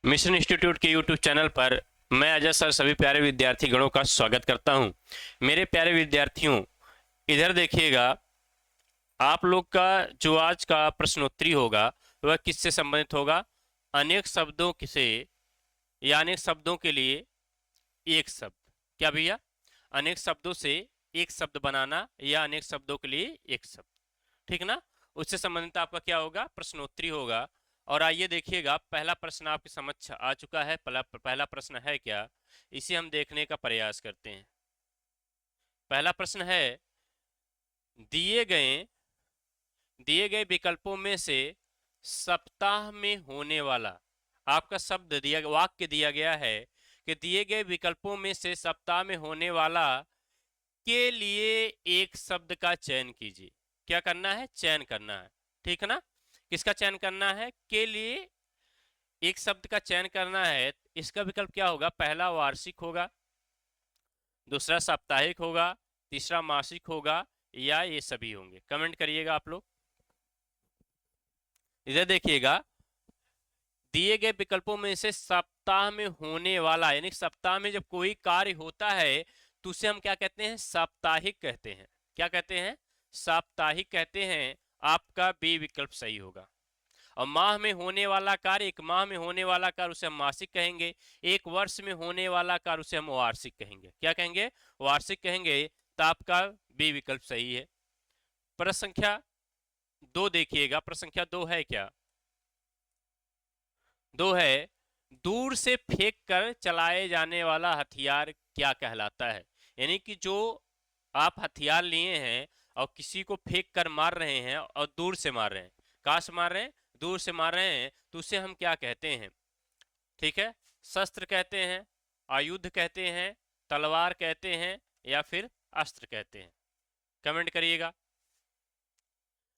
Mission institute के YouTube channel पर मैं अजय सर सभी प्यारे विद्यार्थी गणों का स्वागत करता हूं। मेरे प्यारे विद्यार्थियों, इधर देखिएगा। आप लोग का जो आज का प्रश्नोत्तरी होगा वह किससे संबंधित होगा? अनेक शब्दों से या अनेक शब्दों के लिए एक शब्द। क्या भैया? अनेक शब्दों से एक शब्द बनाना या अनेक शब्दों के लिए एक शब्द, ठीक ना? उससे संबंधित आपका क्या होगा? प्रश्नोत्तरी होगा। और आइए देखिएगा, पहला प्रश्न आपके समक्ष आ चुका है। पहला प्रश्न है क्या, इसे हम देखने का प्रयास करते हैं। पहला प्रश्न है, दिए गए दिए गए विकल्पों में से सप्ताह में होने वाला, आपका शब्द दिया, वाक्य दिया गया है कि दिए गए विकल्पों में से सप्ताह में होने वाला के लिए एक शब्द का चयन कीजिए। क्या करना है? चयन करना है, ठीक है ना? किसका चयन करना है? के लिए एक शब्द का चयन करना है। इसका विकल्प क्या होगा? पहला वार्षिक होगा, दूसरा साप्ताहिक होगा, तीसरा मासिक होगा, या ये सभी होंगे? कमेंट करिएगा आप लोग। इधर देखिएगा, दिए गए विकल्पों में से सप्ताह में होने वाला, यानी सप्ताह में जब कोई कार्य होता है तो उसे हम क्या कहते हैं? साप्ताहिक कहते हैं। क्या कहते हैं? साप्ताहिक कहते हैं। आपका बी विकल्प सही होगा। और माह में होने वाला कार्य, एक माह में होने वाला कार्य उसे हम मासिक कहेंगे। एक वर्ष में होने वाला कार्य उसे हम वार्षिक कहेंगे। क्या कहेंगे? वार्षिक कहेंगे। तो आपका बी विकल्प सही है। प्रश्न संख्या 2 देखिएगा। प्रश्न संख्या 2 है क्या? 2 है, दूर से फेंक कर चलाए जाने वाला हथियार क्या कहलाता है? यानी कि जो आप हथियार लिए हैं और किसी को फेंक कर मार रहे हैं और दूर से मार रहे हैं, कहाँ से मार रहे हैं? दूर से मार रहे हैं, तो उसे हम क्या कहते हैं? ठीक है, शस्त्र कहते हैं, आयुध कहते हैं, तलवार कहते हैं, या फिर अस्त्र कहते हैं? कमेंट करिएगा।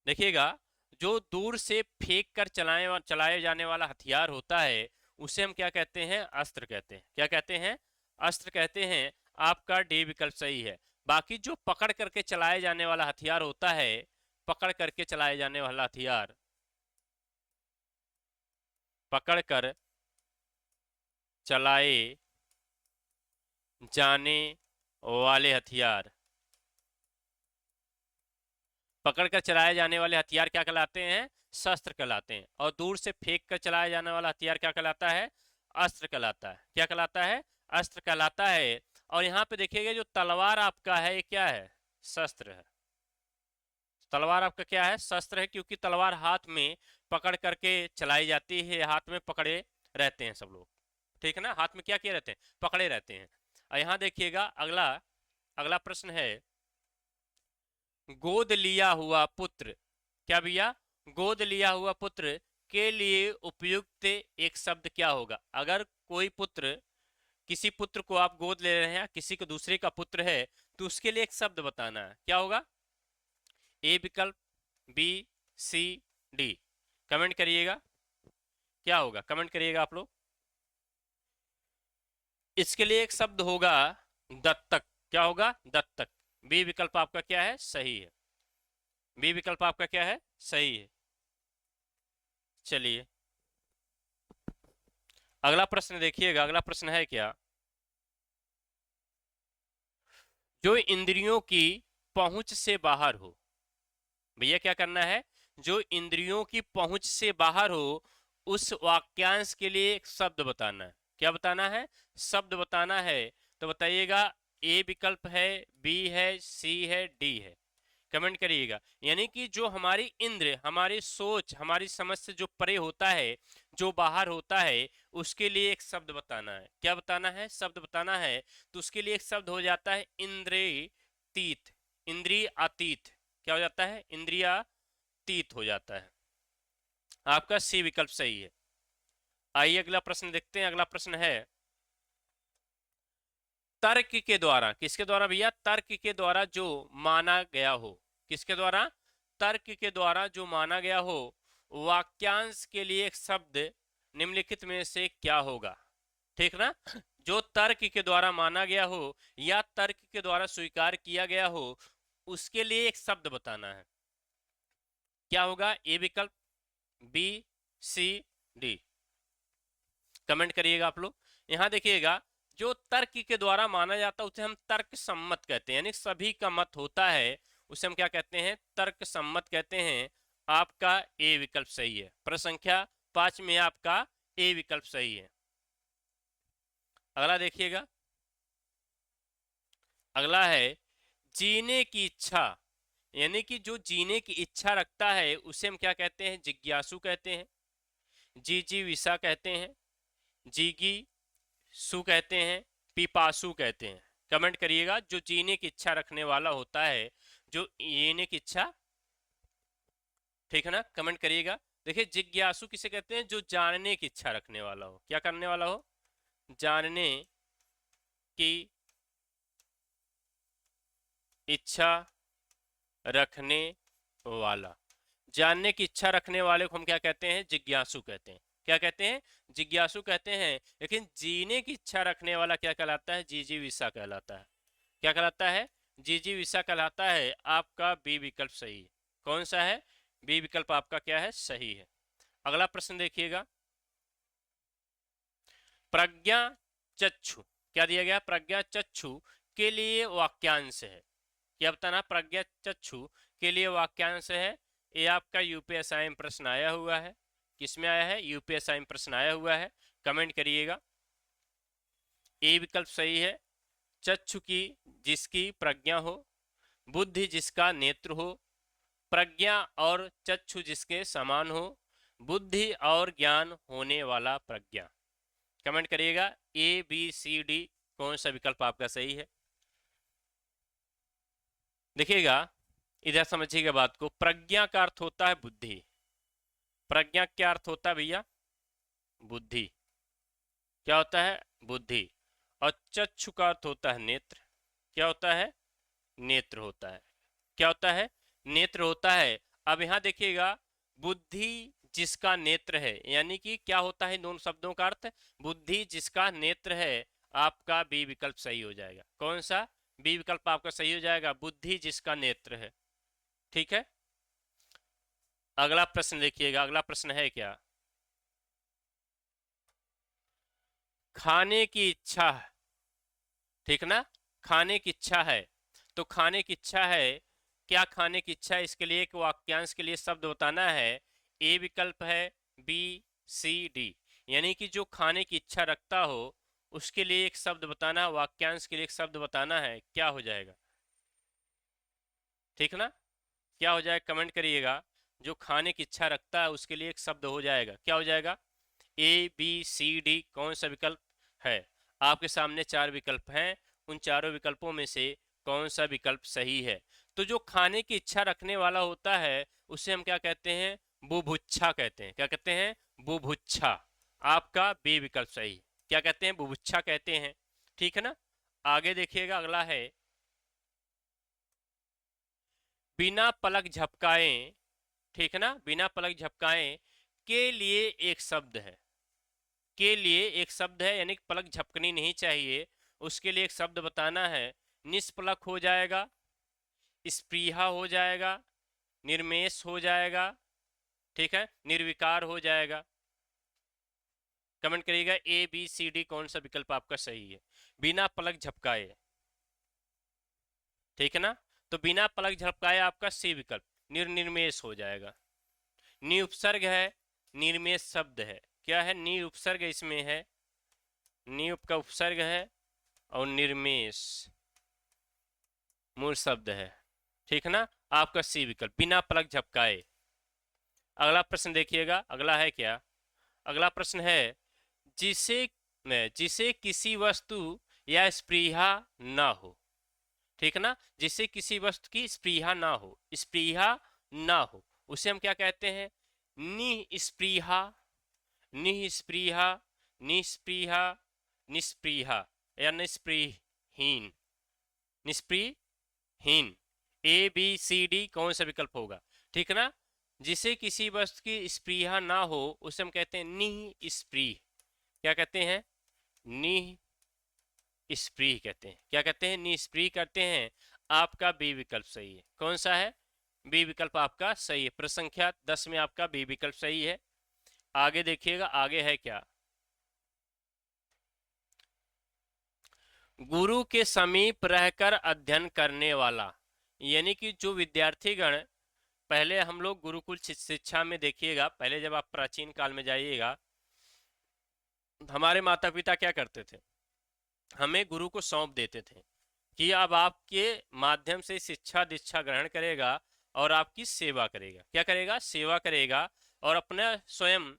देखिएगा, जो दूर से फेंक कर चलाए जाने वाला हथियार होता है उसे हम क्या कहते हैं? अस्त्र कहते हैं। क्या कहते हैं? अस्त्र कहते हैं। आपका डी विकल्प सही है। बाकी जो पकड़ करके चलाए जाने वाला हथियार होता है, पकड़ करके चलाए जाने वाला हथियार, पकड़ कर चलाए जाने वाले हथियार, पकड़कर चलाए जाने वाले हथियार क्या कहलाते हैं? शस्त्र कहलाते हैं। और दूर से फेंक कर चलाया जाने वाला हथियार क्या कहलाता है? अस्त्र कहलाता है। क्या कहलाता है? अस्त्र कहलाता है। और यहाँ पे देखिएगा, जो तलवार आपका है ये क्या है? शस्त्र है। तलवार आपका क्या है? शस्त्र है, क्योंकि तलवार हाथ में पकड़ करके चलाई जाती है। हाथ में पकड़े रहते हैं सब लोग, ठीक है ना? हाथ में क्या किए रहते हैं? पकड़े रहते हैं। और यहाँ देखिएगा, अगला अगला प्रश्न है, गोद लिया हुआ पुत्र। क्या भैया? गोद लिया हुआ पुत्र के लिए उपयुक्त एक शब्द क्या होगा? अगर कोई पुत्र, किसी पुत्र को आप गोद ले रहे हैं, किसी को दूसरे का पुत्र है, तो उसके लिए एक शब्द बताना है। क्या होगा? ए विकल्प, बी, सी, डी? कमेंट करिएगा, क्या होगा? कमेंट करिएगा आप लोग। इसके लिए एक शब्द होगा दत्तक। क्या होगा? दत्तक। बी विकल्प आपका क्या है? सही है। बी विकल्प आपका क्या है? सही है। चलिए, अगला प्रश्न देखिएगा। अगला प्रश्न है क्या, जो इंद्रियों की पहुंच से बाहर हो। भैया क्या करना है? जो इंद्रियों की पहुंच से बाहर हो, उस वाक्यांश के लिए एक शब्द बताना है। क्या बताना है? शब्द बताना है। तो बताइएगा, ए विकल्प है, बी है, सी है, डी है? कमेंट करिएगा। यानी कि जो हमारी इंद्र, हमारी सोच, हमारी समझ से जो परे होता है, जो बाहर होता है, उसके लिए एक शब्द बताना है। क्या बताना है? शब्द बताना है। तो उसके लिए एक शब्द हो जाता है इंद्रियतीत। इंद्रिय अतीत क्या हो जाता है? इंद्रियातीत हो जाता है। आपका सी विकल्प सही है। आइए अगला प्रश्न देखते हैं। अगला प्रश्न है, तर्क के द्वारा, किसके द्वारा भैया? तर्क के द्वारा जो माना गया हो। किसके द्वारा? तर्क के द्वारा जो माना गया हो, वाक्यांश के लिए एक शब्द निम्नलिखित में से क्या होगा? ठीक ना? जो तर्क के द्वारा माना गया हो या तर्क के द्वारा स्वीकार किया गया हो, उसके लिए एक शब्द बताना है। क्या होगा? ए विकल्प, बी, सी, डी? कमेंट करिएगा आप लोग। यहाँ देखिएगा, जो तर्क के द्वारा माना जाता है उसे हम तर्क सम्मत कहते हैं, यानी सभी का मत होता है उसे हम क्या कहते हैं, तर्क सम्मत कहते हैं। आपका ए विकल्प सही है। प्रश्न संख्या 5 में आपका ए विकल्प सही है। अगला देखिएगा, अगला है जीने की इच्छा, यानी कि जो जीने की इच्छा रखता है उसे हम क्या कहते हैं, जिज्ञासु कहते हैं, जिजीविषा कहते हैं, जीगी सु कहते हैं, पिपासु कहते हैं। कमेंट करिएगा, जो जीने की इच्छा रखने वाला होता है, जो जीने की इच्छा, ठीक है ना, कमेंट करिएगा। देखिए जिज्ञासु किसे कहते हैं, जो जानने की इच्छा रखने वाला हो, क्या करने वाला हो, जानने की इच्छा रखने वाला। जानने की इच्छा रखने वाले को हम क्या कहते हैं, जिज्ञासु कहते हैं। क्या कहते हैं, जिज्ञासु कहते हैं। लेकिन जीने की इच्छा रखने वाला क्या कहलाता है, जिजीविषा कहलाता है। क्या कहलाता है, जिजीविषा कहलाता है। आपका बी विकल्प सही है। कौन सा है, बी विकल्प आपका क्या है, सही है। अगला प्रश्न देखिएगा, प्रज्ञा चक्षु, क्या दिया गया, प्रज्ञा चक्षु के लिए वाक्यांश है। क्या बताना, प्रज्ञा चक्षु के लिए वाक्यांश है। ये आपका यूपीएसआई में प्रश्न आया हुआ है। किसमें आया है, यूपीएसआई में प्रश्न आया हुआ है। कमेंट करिएगा। ए विकल्प सही है। चक्षु की जिसकी प्रज्ञा हो, बुद्धि जिसका नेत्र हो, प्रज्ञा और चक्षु जिसके समान हो, बुद्धि और ज्ञान होने वाला प्रज्ञा। कमेंट करिएगा, ए बी सी डी कौन सा विकल्प आपका सही है। देखिएगा, इधर समझिएगा बात को। प्रज्ञा का अर्थ होता है बुद्धि। प्रज्ञा क्या अर्थ होता है भैया, बुद्धि। क्या होता है, बुद्धि। और चक्षु का अर्थ होता है नेत्र। क्या होता है, नेत्र होता है। क्या होता है, नेत्र होता है। अब यहां देखिएगा, बुद्धि जिसका नेत्र है, यानी कि क्या होता है, दोनों शब्दों का अर्थ, बुद्धि जिसका नेत्र है। आपका बी विकल्प सही हो जाएगा। कौन सा, बी विकल्प आपका सही हो जाएगा, बुद्धि जिसका नेत्र है। ठीक है। अगला प्रश्न देखिएगा, अगला प्रश्न है क्या, खाने की इच्छा है, ठीक ना, खाने की इच्छा है। तो खाने की इच्छा है, क्या खाने की इच्छा है, इसके लिए एक वाक्यांश के लिए शब्द बताना है। ए विकल्प है, बी सी डी, यानी कि जो खाने की इच्छा रखता हो उसके लिए एक शब्द बताना, वाक्यांश के लिए एक शब्द बताना है। क्या हो जाएगा, ठीक ना, क्या हो जाएगा, कमेंट करिएगा। जो खाने की इच्छा रखता है उसके लिए एक शब्द हो जाएगा, क्या हो जाएगा, ए बी सी डी कौन सा विकल्प है। आपके सामने 4 विकल्प हैं, उन चारों विकल्पों में से कौन सा विकल्प सही है। तो जो खाने की इच्छा रखने वाला होता है उसे हम क्या कहते हैं, बुभुक्षा कहते हैं। क्या कहते हैं, बुभुक्षा। आपका बी विकल्प सही। क्या कहते हैं, बुभुक्षा कहते हैं। ठीक है ना। आगे देखिएगा, अगला है, बिना पलक झपकाए, ठीक है ना, बिना पलक झपकाए के लिए एक शब्द है। के लिए एक शब्द है, यानी कि पलक झपकनी नहीं चाहिए, उसके लिए एक शब्द बताना है। निष्पलक हो जाएगा, स्पृहा हो जाएगा, निर्मेश हो जाएगा, ठीक है, निर्विकार हो जाएगा। कमेंट करिएगा, ए बी सी डी कौन सा विकल्प आपका सही है। बिना पलक झपकाए, ठीक है ना, तो बिना पलक झपकाए आपका सी विकल्प, निर्निर्मेश हो जाएगा। नि उपसर्ग है, निर्मेश शब्द है। क्या है, नि उपसर्ग इसमें है, नि का उपसर्ग है और निर्मेश मूल शब्द है। ठीक है ना, आपका सी विकल्प, बिना पलक झपकाए। अगला प्रश्न देखिएगा, अगला है क्या, अगला प्रश्न है, जिसे जिसे किसी वस्तु या स्पृहा ना हो, ठीक है ना, जिसे किसी वस्तु की स्पृहा ना हो, स्पृहा ना हो, उसे हम क्या कहते हैं, निस्पृहा, निस्पृहा, निस्पृहा, निस्पृहा या निस्पृहीन, निस्पृहीन। ए बी सी डी कौन सा विकल्प होगा, ठीक है ना। जिसे किसी वस्तु की स्पृहा ना हो उसे हम कहते हैं निस्पृह। क्या कहते हैं, निस्पृह कहते हैं। क्या कहते हैं, निस्पृह करते हैं। आपका बी विकल्प सही है। कौन सा है, बी विकल्प आपका सही है। प्रश्न संख्या 10 में आपका बी विकल्प सही है। आगे देखिएगा, आगे है क्या, गुरु के समीप रहकर अध्ययन करने वाला, यानी कि जो विद्यार्थीगण, पहले हम लोग गुरुकुल शिक्षा में देखिएगा, पहले जब आप प्राचीन काल में जाइएगा, हमारे माता पिता क्या करते थे, हमें गुरु को सौंप देते थे कि अब आपके माध्यम से शिक्षा दीक्षा ग्रहण करेगा और आपकी सेवा करेगा। क्या करेगा? सेवा करेगा। और अपना स्वयं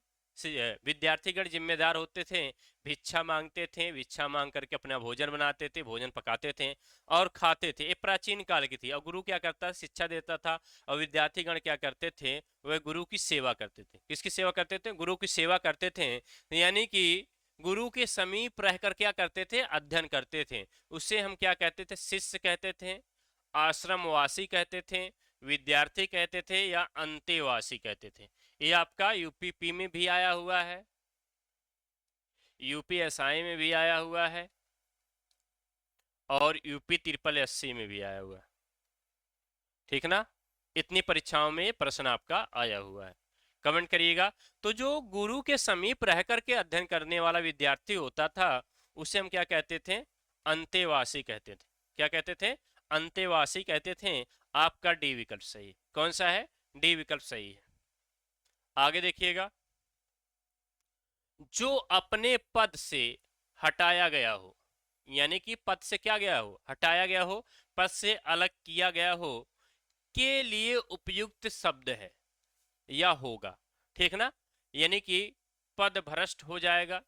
विद्यार्थीगण जिम्मेदार होते थे, भिक्षा मांगते थे, भिक्षा मांग करके अपना भोजन बनाते थे, भोजन पकाते थे और खाते थे। ये प्राचीन काल की थी। और गुरु क्या करता, शिक्षा देता था, और विद्यार्थीगण क्या करते थे, वह गुरु की सेवा करते थे। किसकी सेवा करते थे? गुरु की सेवा करते थे। यानी कि गुरु के समीप रहकर क्या करते थे? अध्ययन करते थे। उससे हम क्या कहते थे? शिष्य कहते थे, आश्रमवासी कहते थे, विद्यार्थी कहते थे, या अंतेवासी कहते थे। ये आपका यूपीपी में भी आया हुआ है, यूपीएसआई में भी आया हुआ है, और यूपी ट्रिपल एससी में भी आया हुआ है। ठीक ना? इतनी परीक्षाओं में ये प्रश्न आपका आया हुआ है। कमेंट करिएगा। तो जो गुरु के समीप रह करके अध्ययन करने वाला विद्यार्थी होता था, उसे हम क्या कहते थे? अंतेवासी कहते थे। क्या कहते थे? अंतेवासी कहते थे। आपका डी विकल्प सही। कौन सा है? डी विकल्प सही है। आगे देखिएगा, जो अपने पद से हटाया गया हो, यानी कि पद से क्या गया हो? हटाया गया हो, पद से अलग किया गया हो, के लिए उपयुक्त शब्द है या होगा। ठीक ना? यानी कि पद भ्रष्ट हो जाएगा,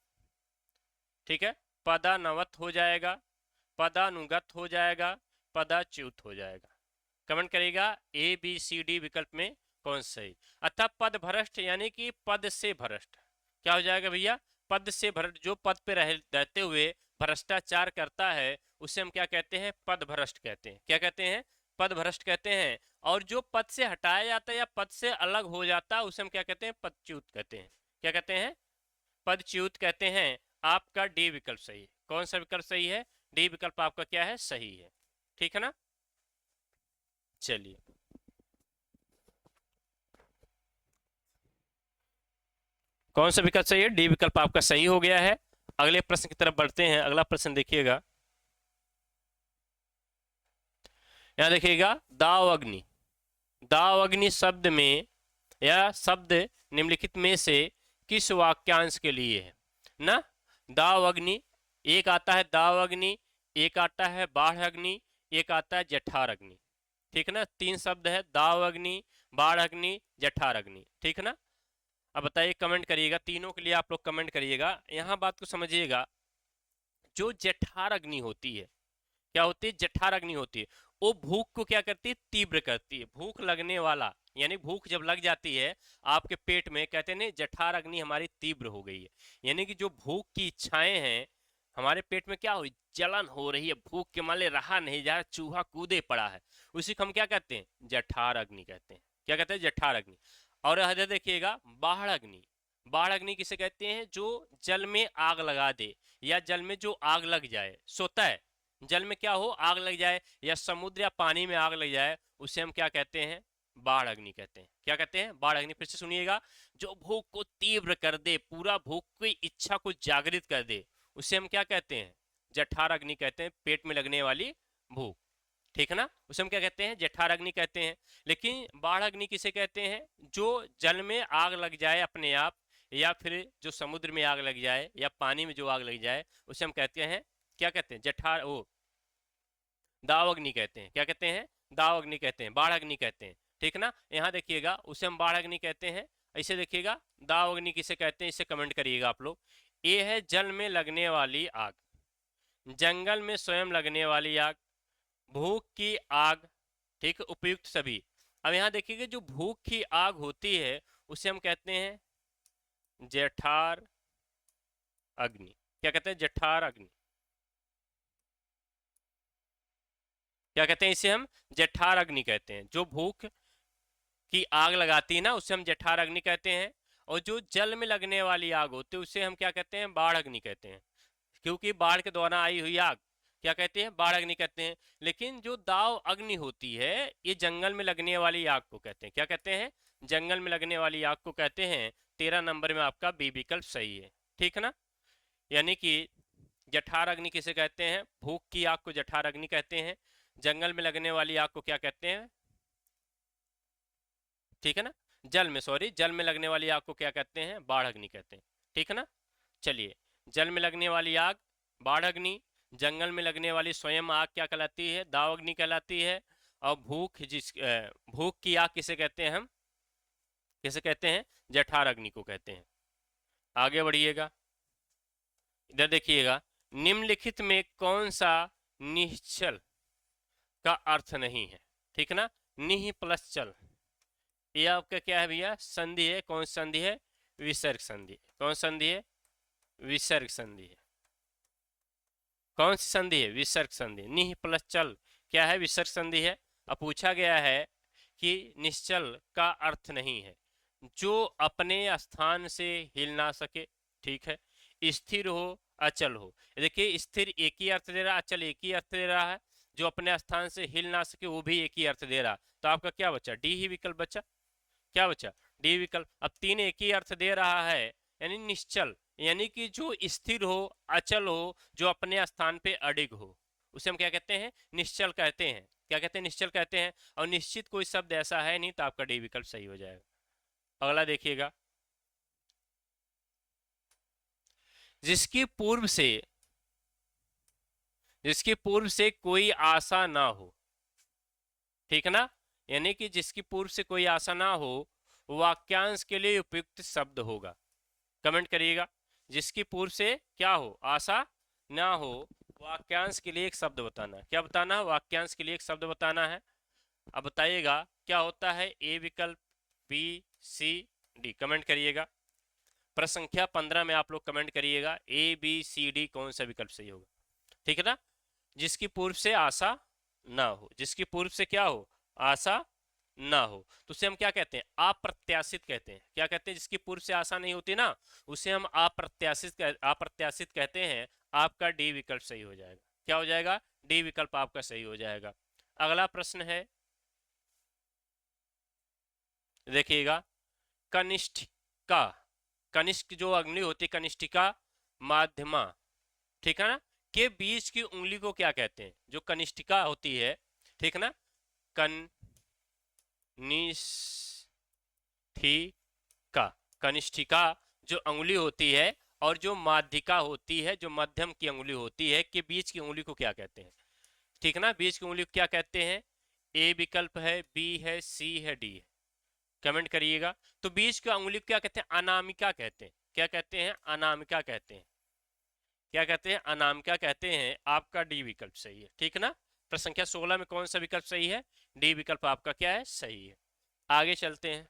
ठीक है, पदानवत हो जाएगा, पदानुगत हो जाएगा, पदाच्युत हो जाएगा। कमेंट करेगा ए बी सी डी विकल्प में कौन सही। अतः पद भ्रष्ट यानी कि पद से भ्रष्ट क्या हो जाएगा भैया? पद से भ्रष्ट, जो पद पे रहते हुए भ्रष्टाचार करता है उसे हम क्या कहते हैं? पद भ्रष्ट कहते हैं। क्या कहते हैं? पद भ्रष्ट कहते हैं। और जो पद से हटाया जाता है या पद से अलग हो जाता है उसे हम क्या कहते हैं? पदच्युत कहते हैं। क्या कहते हैं? पदच्युत कहते हैं। आपका डी विकल्प सही है। कौन सा विकल्प सही है? डी विकल्प आपका क्या है? सही है। ठीक है ना? चलिए, कौन सा विकल्प सही है? डी विकल्प आपका सही हो गया है। अगले प्रश्न की तरफ बढ़ते हैं। अगला प्रश्न देखिएगा, यहां देखिएगा, दाव अग्नि। दाव अग्नि शब्द में या शब्द निम्नलिखित में से किस वाक्यांश के लिए है ना? दाव अग्नि, एक आता है दाव अग्नि, एक आता है बाढ़ अग्नि, एक आता है जठार अग्नि। ठीक ना? तीन शब्द है, दाव अग्नि, बाढ़ अग्नि, जठार अग्नि। ठीक ना? अब बताइए, कमेंट करिएगा, तीनों के लिए आप लोग कमेंट करिएगा। यहां बात को समझिएगा, जो जठार अग्नि होती है, क्या होती है? जठार अग्नि होती है, वो भूख को क्या करती है? तीव्र करती है। भूख लगने वाला, यानी भूख जब लग जाती है आपके पेट में, कहते हैं जठार अग्नि हमारी तीव्र हो गई है। यानी कि जो भूख की इच्छाएं हैं हमारे पेट में, क्या हुई? जलन हो रही है, भूख के मारे रहा नहीं जा रहा, चूहा कूदे पड़ा है, उसी को हम क्या कहते हैं? जठार अग्नि कहते हैं। क्या कहते हैं? जठार अग्नि। और इधर देखिएगा, बाढ़ अग्नि। बाढ़ अग्नि किसे कहते हैं? जो जल में आग लगा दे, या जल में जो आग लग जाए, सोता है, जल में क्या हो? आग लग जाए, या समुद्र या पानी में आग लग जाए, उसे हम क्या कहते हैं? बाढ़ अग्नि कहते हैं। क्या कहते हैं? बाढ़ अग्नि। फिर से सुनिएगा, जो भूख को तीव्र कर दे, पूरा भूख की इच्छा को जागृत कर दे, उसे हम क्या कहते हैं? जठार अग्नि कहते हैं। पेट में लगने वाली भूख, ठीक है ना? उसे हम क्या कहते हैं? जठार अग्नि कहते हैं। लेकिन बाढ़ अग्नि किसे कहते हैं? जो जल में आग लग जाए अपने आप, या फिर जो समुद्र में आग लग जाए, या पानी में जो आग लग जाए, उसे हम कहते हैं, क्या कहते हैं? जठार, ओ, दाव अग्नि कहते हैं। क्या कहते हैं? दाव अग्नि कहते हैं, बाढ़ अग्नि कहते हैं। ठीक ना? यहाँ देखिएगा, उसे हम बाढ़ अग्नि कहते हैं। ऐसे देखिएगा, दाव अग्नि किसे कहते हैं, इसे कमेंट करिएगा आप लोग। ये है जल में लगने वाली आग, जंगल में स्वयं लगने वाली आग, भूख की आग, ठीक, उपयुक्त सभी। अब यहाँ देखिएगा, जो भूख की आग होती है उसे हम कहते हैं जठार अग्नि। क्या कहते हैं? जठार अग्नि। क्या कहते हैं? इसे हम जठार अग्नि कहते हैं। जो भूख की आग लगाती है ना, उसे हम जठार अग्नि कहते हैं। और जो जल में लगने वाली आग होती है उसे हम क्या कहते हैं? बाढ़ अग्नि कहते हैं। क्योंकि बाढ़ के दौरान आई हुई आग क्या कहते हैं? बाढ़ अग्नि कहते हैं। लेकिन जो दाव अग्नि होती है, ये जंगल में लगने वाली आग को कहते हैं। क्या कहते हैं? जंगल में लगने वाली आग को कहते हैं। 13 नंबर में आपका बी विकल्प सही है। ठीक है ना? यानी कि जठार अग्नि किसे कहते हैं? भूख की आग को जठार अग्नि कहते हैं। जंगल में लगने वाली आग को क्या कहते हैं? ठीक है ना, जल में लगने वाली आग को क्या कहते हैं? बाढ़ अग्नि कहते हैं। ठीक है ना, चलिए, जल में लगने वाली आग बाढ़ अग्नि, जंगल में लगने वाली स्वयं आग क्या कहलाती है? दाव अग्नि कहलाती है। और भूख की आग किसे कहते हैं? हम किसे कहते हैं? जठार अग्नि को कहते हैं। आगे बढ़िएगा, इधर देखिएगा, निम्नलिखित में कौन सा निश्चल का अर्थ नहीं है? ठीक है ना, निह प्लस चल, ये आपका क्या है भैया? संधि है। कौन संधि है? विसर्ग संधि। कौन संधि है? विसर्ग संधि है। कौन सी संधि है? विसर्ग संधि। निह प्लस चल क्या है? विसर्ग संधि है। अब पूछा गया है कि निश्चल का अर्थ नहीं है, जो अपने स्थान से हिल ना सके, ठीक है, स्थिर हो, अचल हो। देखिए, स्थिर एक ही अर्थ दे रहा, अचल एक ही अर्थ दे रहा है, जो अपने स्थान से हिल ना सके वो भी एक ही अर्थ दे रहा। तो आपका क्या बचा? डी ही विकल्प बचा। क्या बचा? डी विकल्प। अब तीन एक ही अर्थ दे रहा है, यानी निश्चल, यानी कि जो स्थिर हो, अचल हो, जो अपने स्थान पे अडिग हो, उसे हम क्या कहते हैं? निश्चल कहते हैं। क्या कहते हैं? निश्चल कहते हैं। और निश्चित कोई शब्द ऐसा है नहीं, तो आपका डी विकल्प सही हो जाएगा। अगला देखिएगा, जिसकी पूर्व से कोई आशा ना हो, ठीक है ना, यानी कि जिसकी पूर्व से कोई आशा ना हो, वाक्यांश के लिए उपयुक्त शब्द होगा। कमेंट करिएगा, जिसकी पूर्व से क्या हो? आशा ना हो, वाक्यांश के लिए एक शब्द बताना है। क्या बताना है? वाक्यांश के लिए एक शब्द बताना है। अब बताइएगा क्या होता है? ए विकल्प, बी, सी, डी। कमेंट करिएगा, प्रश्न संख्या 15 में आप लोग कमेंट करिएगा ए बी सी डी कौन सा विकल्प सही होगा। ठीक है ना, जिसकी पूर्व से आशा ना हो, जिसकी पूर्व से क्या हो? आशा ना हो, तो उसे हम क्या कहते हैं? अप्रत्याशित कहते हैं। क्या कहते हैं? जिसकी पूर्व से आशा नहीं होती ना, उसे हम अप्रत्याशित कहते हैं। आपका डी विकल्प सही हो जाएगा। क्या हो जाएगा? डी विकल्प आपका सही हो जाएगा। अगला प्रश्न है, देखिएगा, कनिष्ठिका, कनिष्ठ जो अग्नि होती है, कनिष्ठिका माध्यमा, ठीक है ना, के बीच की उंगली को क्या कहते हैं? जो कनिष्ठिका होती है, ठीक है ना, कनिष्ठिका, कनिष्ठिका जो उंगली होती है, और जो माध्यिका होती है, जो मध्यम की उंगली होती है, के बीच की उंगली को क्या कहते हैं? ठीक है ना, बीच की उंगली को क्या कहते हैं? ए विकल्प है, बी है, सी है, डी है। कमेंट करिएगा। तो बीच की उंगली को क्या कहते हैं? अनामिका कहते हैं। क्या कहते हैं? अनामिका कहते हैं। क्या कहते हैं? अनामिका कहते हैं। आपका डी विकल्प सही है। ठीक है ना, प्रश्न संख्या 16 में कौन सा विकल्प सही है? डी विकल्प आपका क्या है? सही है। आगे चलते हैं,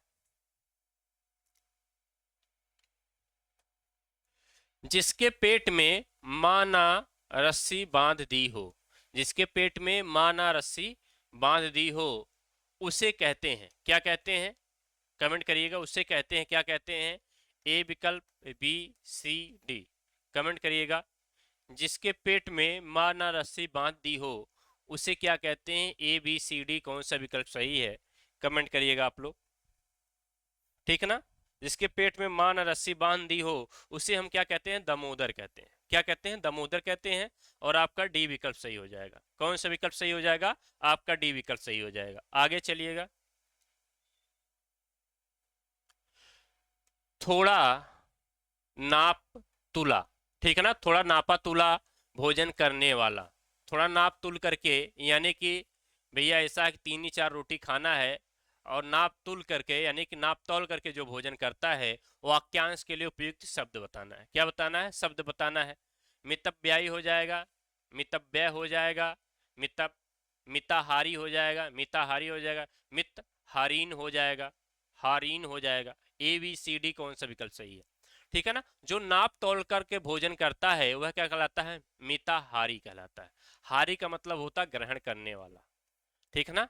जिसके पेट में मां ना रस्सी बांध दी हो, जिसके पेट में मां ना रस्सी बांध दी हो, उसे कहते हैं, क्या कहते हैं? कमेंट करिएगा, उसे कहते हैं, क्या कहते हैं? ए विकल्प, बी, सी, डी। कमेंट करिएगा, जिसके पेट में मां ना रस्सी बांध दी हो, उसे क्या कहते हैं? ए बी सी डी कौन सा विकल्प सही है? कमेंट करिएगा आप लोग। ठीक है ना, जिसके पेट में मां ना रस्सी बांध दी हो, उसे हम क्या कहते हैं? दमोदर कहते हैं। क्या कहते हैं? दमोदर कहते हैं। और आपका डी विकल्प सही हो जाएगा। कौन सा विकल्प सही हो जाएगा? आपका डी विकल्प सही हो जाएगा। आगे चलिएगा, थोड़ा नाप तुला, ठीक है ना, थोड़ा नापा तुला भोजन करने वाला, थोड़ा नाप तुल करके, यानी कि भैया ऐसा है कि 3 ही 4 रोटी खाना है, और नाप तुल करके यानी कि नाप तौल करके जो भोजन करता है, वाक्यांश के लिए उपयुक्त शब्द बताना है। क्या बताना है? शब्द बताना है। मितव्ययी हो जाएगा, मितव्यय हो जाएगा, मित मिताहारी हो जाएगा, मिताहारी हो जाएगा, मित हारीन हो जाएगा, हारीन हो जाएगा। ए बी सी डी कौन सा विकल्प सही है? ठीक है ना, जो नाप तोल करके भोजन करता है वह क्या कहलाता है? मिताहारी कहलाता है। हारी का मतलब होता है ग्रहण करने वाला। ठीक है ना,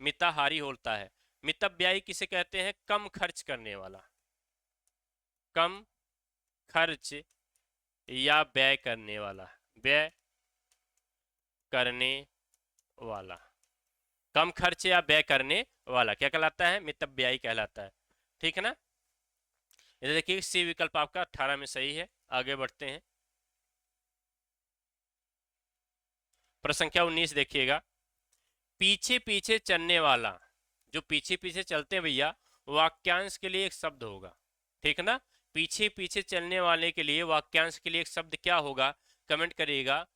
मिताहारी होता है। मितव्ययी किसे कहते हैं? कम खर्च करने वाला, कम खर्च या व्यय करने वाला, व्यय करने वाला, कम खर्च या व्यय करने वाला क्या कहलाता है? मितव्ययी कहलाता है। ठीक है ना, ये देखिए सी विकल्प आपका 18 में सही है। आगे बढ़ते हैं, प्रश्न संख्या 19 देखिएगा, पीछे पीछे चलने वाला, जो पीछे पीछे चलते हैं भैया, वाक्यांश के लिए एक शब्द होगा, ठीक ना। पीछे पीछे चलने वाले के लिए वाक्यांश के लिए एक शब्द क्या होगा, कमेंट करिएगा।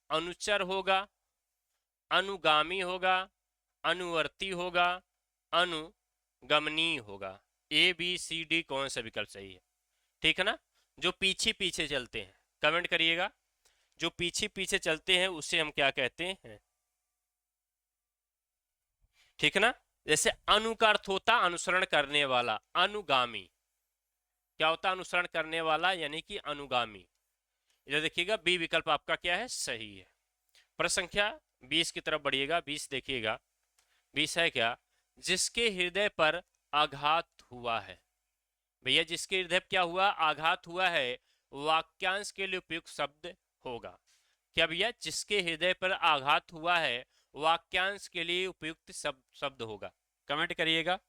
अनुचर होगा, अनुगामी होगा, अनुवर्ती होगा, अनुगमनीय होगा। ए बी सी डी कौन सा विकल्प सही है, ठीक है ना। जो पीछे पीछे चलते हैं, कमेंट करिएगा, जो पीछे पीछे चलते हैं उसे हम क्या कहते हैं, ठीक है ना। जैसे अनु का अर्थ होता अनुसरण करने वाला, अनुगामी क्या होता, अनुसरण करने वाला यानी कि अनुगामी। इधर देखिएगा बी विकल्प आपका क्या है, सही है। प्रश्न संख्या 20 की तरफ बढ़िएगा, 20 देखिएगा, 20 है क्या, जिसके हृदय पर आघात हुआ है। भैया जिसके हृदय पर क्या हुआ, आघात हुआ है, वाक्यांश के लिए उपयुक्त शब्द होगा क्या भैया, जिसके हृदय पर आघात हुआ है वाक्यांश के लिए उपयुक्त शब्द होगा, कमेंट करिएगा।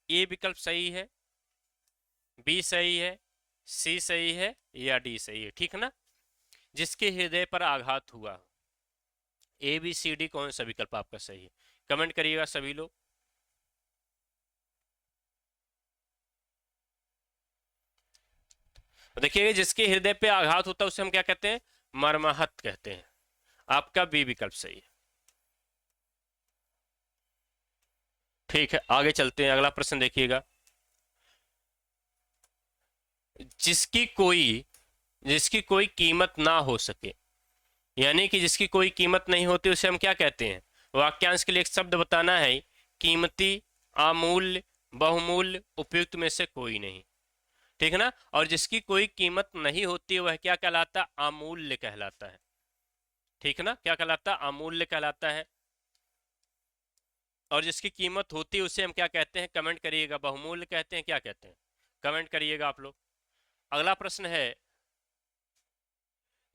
ए विकल्प सही है, बी सही है, सी सही है या डी सही है, ठीक है ना। जिसके हृदय पर आघात हुआ, ए बी सी डी कौन सा विकल्प आपका सही है, कमेंट करिएगा सभी लोग। देखिएगा जिसके हृदय पे आघात होता है उसे हम क्या कहते हैं, मर्माहत कहते हैं। आपका बी विकल्प सही है, ठीक है। आगे चलते हैं, अगला प्रश्न देखिएगा, जिसकी कोई कीमत ना हो सके, यानी कि जिसकी कोई कीमत नहीं होती उसे हम क्या कहते हैं, वाक्यांश के लिए एक शब्द बताना है, कीमती, अमूल्य, बहुमूल्य, उपयुक्त में से कोई नहीं, ठीक है ना। और जिसकी कोई कीमत नहीं होती वह क्या कहलाता, अमूल्य कहलाता है, ठीक है ना। क्या कहलाता, अमूल्य कहलाता है। और जिसकी कीमत होती है उसे हम क्या कहते हैं, कमेंट करिएगा, बहुमूल्य कहते हैं, क्या कहते हैं, कमेंट करिएगा आप लोग। अगला प्रश्न है,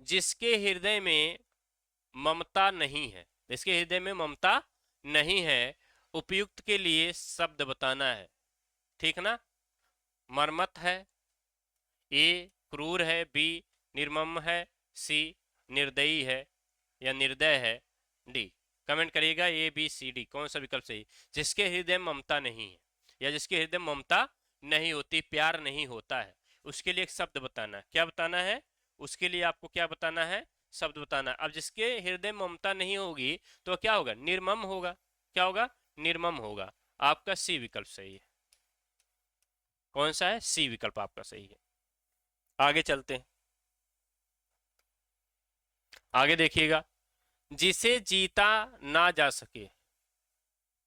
जिसके हृदय में ममता नहीं है, जिसके हृदय में ममता नहीं है, उपयुक्त के लिए शब्द बताना है, ठीक ना। मर्मत है, ए क्रूर है, बी निर्मम है, सी निर्दयी है या निर्दय है, डी कमेंट करिएगा। ए बी सी डी कौन सा विकल्प सही, जिसके हृदय में ममता नहीं है या जिसके हृदय में ममता नहीं होती, प्यार नहीं होता है, उसके लिए एक शब्द बताना है, क्या बताना है, उसके लिए आपको क्या बताना है, शब्द बताना है। अब जिसके हृदय में ममता नहीं होगी तो क्या होगा, निर्मम होगा, क्या होगा, निर्मम होगा। आपका सी विकल्प सही है, कौन सा है, सी विकल्प आपका सही है। आगे चलते हैं, आगे देखिएगा, जिसे जीता ना जा सके,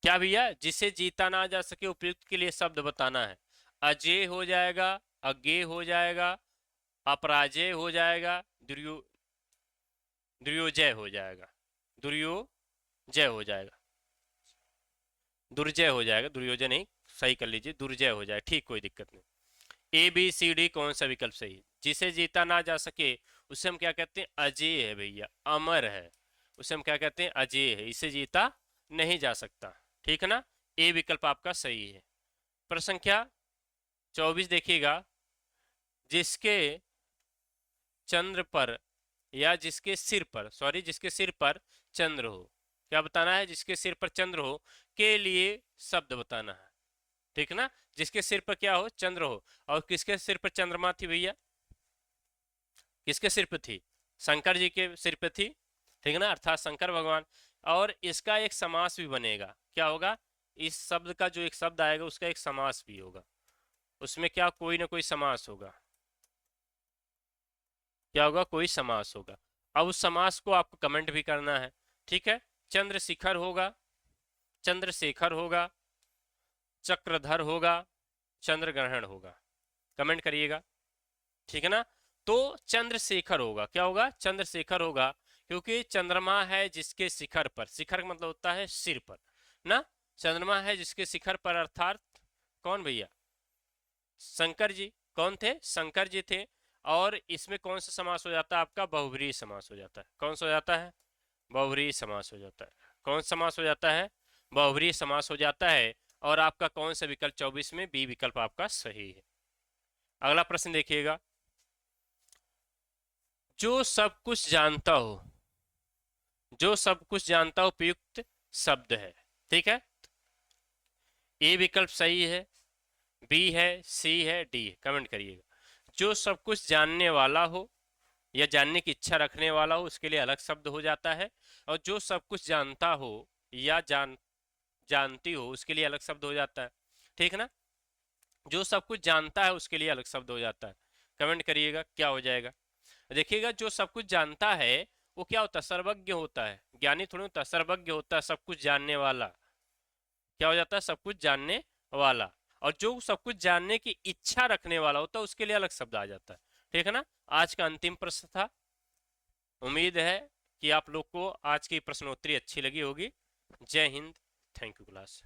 क्या भैया, जिसे जीता ना जा सके, उपयुक्त के लिए शब्द बताना है। अजेय हो जाएगा, अज्ञेय हो जाएगा, अपराजय हो जाएगा, दुर्योजय हो जाएगा, दुर्योजय हो जाएगा, दुर्जय हो जाएगा, दुर्योजय नहीं, सही कर लीजिए, दुर्जय हो जाए, ठीक, कोई दिक्कत नहीं। ए बी सी डी कौन सा विकल्प सही है, जिसे जीता ना जा सके उसे हम क्या कहते हैं, अजेय है भैया, अमर है, उसे हम क्या कहते हैं, अजेय है, इसे जीता नहीं जा सकता, ठीक है ना। ए विकल्प आपका सही है। प्रश्न संख्या 24 देखिएगा, जिसके चंद्र पर या जिसके सिर पर, सॉरी जिसके सिर पर चंद्र हो, क्या बताना है, जिसके सिर पर चंद्र हो के लिए शब्द बताना है, ठीक है ना। जिसके सिर पर क्या हो, चंद्र हो, और किसके सिर पर चंद्रमा थी भैया, किसके सिर पर थी, शंकर जी के सिर पर थी, ठीक है ना, अर्थात शंकर भगवान। और इसका एक समास भी बनेगा, क्या होगा, इस शब्द का जो एक शब्द आएगा उसका एक समास भी होगा, उसमें क्या कोई ना कोई समास होगा, क्या होगा, कोई समास होगा। अब उस समास को आपको कमेंट भी करना है, ठीक है। चंद्रशिखर होगा, चंद्रशेखर होगा, चक्रधर होगा, चंद्र ग्रहण होगा, कमेंट करिएगा, ठीक है ना। तो चंद्रशेखर होगा, क्या होगा, चंद्रशेखर होगा, क्योंकि चंद्रमा है जिसके शिखर पर, शिखर मतलब होता है सिर पर ना, चंद्रमा है जिसके शिखर पर, अर्थात कौन भैया, शंकर जी, कौन थे, शंकर जी थे। और इसमें कौन सा समास हो जाता है आपका, बहुव्रीहि समास हो जाता है, कौन सा हो जाता है, बहुव्रीहि समास हो जाता है, कौन सा समास हो जाता है, बहुव्रीहि समास हो जाता है। और आपका कौन सा विकल्प 24 में बी विकल्प आपका सही है। अगला प्रश्न देखिएगा, जो सब कुछ जानता हो, जो सब कुछ जानता उपयुक्त शब्द है। ठीक है, ए विकल्प सही है, बी है, सी है, डी है, कमेंट करिएगा। जो सब कुछ जानने वाला हो या जानने की इच्छा रखने वाला हो उसके लिए अलग शब्द हो जाता है, और जो सब कुछ जानता हो या जानती हो उसके लिए अलग शब्द हो जाता है। ठीक है ना, जो सब कुछ जानता है उसके लिए अलग शब्द हो जाता है। कमेंट करिएगा क्या हो जाएगा। देखिएगा, जो सब कुछ जानता है वो क्या होता है, सर्वज्ञ होता है, ज्ञानी थोड़ी होता है, सर्वज्ञ होता है, सब कुछ जानने वाला। क्या हो जाता है, सब कुछ जानने वाला। और जो सब कुछ जानने की इच्छा रखने वाला होता है उसके लिए अलग शब्द आ जाता है। ठीक है ना, आज का अंतिम प्रश्न था। उम्मीद है कि आप लोग को आज की प्रश्नोत्तरी अच्छी लगी होगी। जय हिंद, थैंक यू क्लास।